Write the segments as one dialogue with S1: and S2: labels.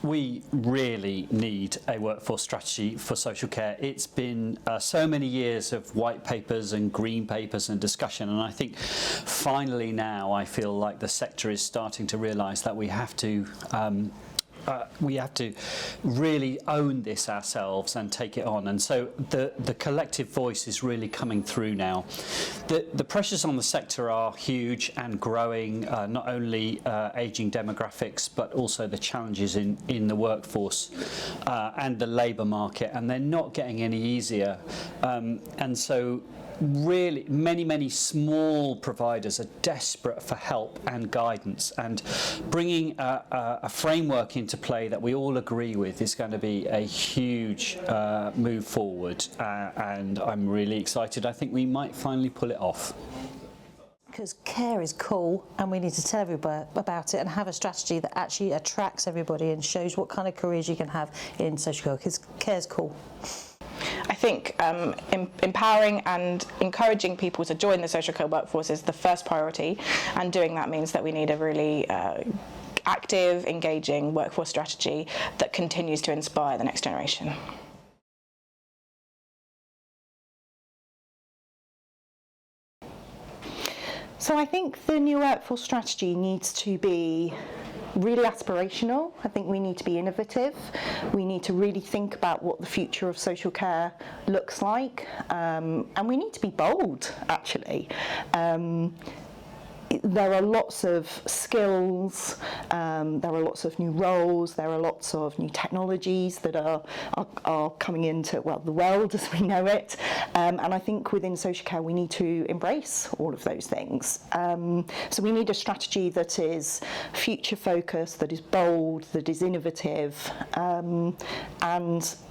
S1: we really need a workforce strategy for social care. It's been so many years of white papers and green papers and discussion, and I think finally now I feel like the sector is starting to realise that we have to really own this ourselves and take it on, and so the collective voice is really coming through now. The pressures on the sector are huge and growing, not only ageing demographics but also the challenges in the workforce and the labour market, and they're not getting any easier, and so really many small providers are desperate for help and guidance, and bringing a framework into play that we all agree with is going to be a huge move forward, and I'm really excited. I think we might finally pull it off.
S2: Because care is cool, and we need to tell everybody about it and have a strategy that actually attracts everybody and shows what kind of careers you can have in social care, because care is cool.
S3: I think empowering and encouraging people to join the social care workforce is the first priority, and doing that means that we need a really active, engaging workforce strategy that continues to inspire the next generation.
S4: So I think the new workforce strategy needs to be really aspirational. I think we need to be innovative. We need to really think about what the future of social care looks like, and we need to be bold, actually. There are lots of skills, there are lots of new roles, there are lots of new technologies that are coming into, well, the world as we know it, and I think within social care we need to embrace all of those things. So we need a strategy that is future focused, that is bold, that is innovative, and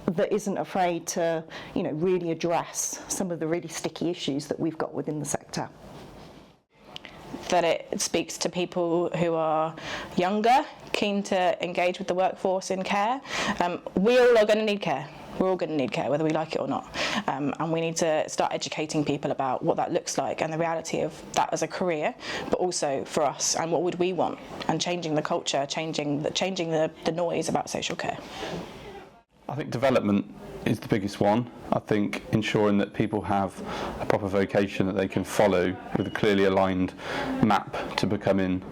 S4: that isn't afraid to, really address some of the really sticky issues that we've got within the sector.
S3: That it speaks to people who are younger, keen to engage with the workforce in care. We all are going to need care. We're all going to need care, whether we like it or not. And we need to start educating people about what that looks like and the reality of that as a career, but also for us and what would we want, and changing the culture, changing the noise about social care.
S5: I think development is the biggest one. I think ensuring that people have a proper vocation that they can follow with a clearly aligned map to becoming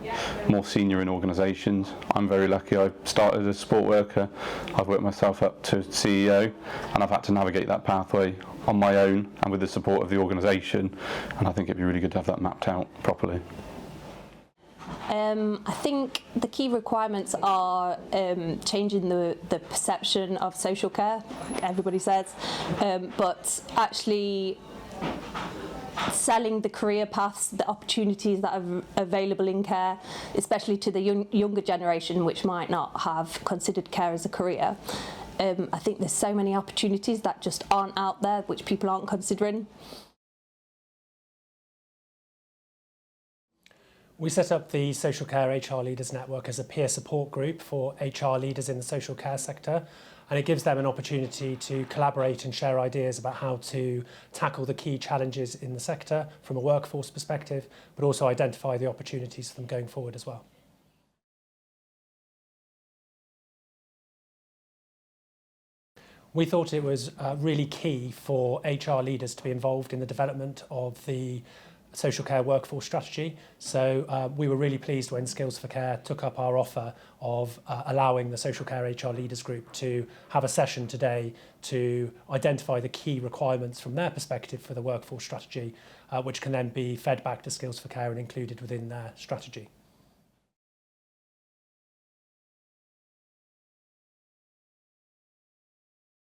S5: more senior in organisations. I'm very lucky. I started as a support worker. I've worked myself up to CEO, and I've had to navigate that pathway on my own and with the support of the organisation, and I think it'd be really good to have that mapped out properly.
S6: I think the key requirements are changing the perception of social care, like everybody says, but actually selling the career paths, the opportunities that are available in care, especially to the younger generation which might not have considered care as a career. I think there's so many opportunities that just aren't out there, which people aren't considering.
S7: We set up the Social Care HR Leaders Network as a peer support group for HR leaders in the social care sector, and it gives them an opportunity to collaborate and share ideas about how to tackle the key challenges in the sector from a workforce perspective, but also identify the opportunities for them going forward as well. We thought it was really key for HR leaders to be involved in the development of the social care workforce strategy. So we were really pleased when Skills for Care took up our offer of allowing the social care HR leaders group to have a session today to identify the key requirements from their perspective for the workforce strategy, which can then be fed back to Skills for Care and included within their strategy.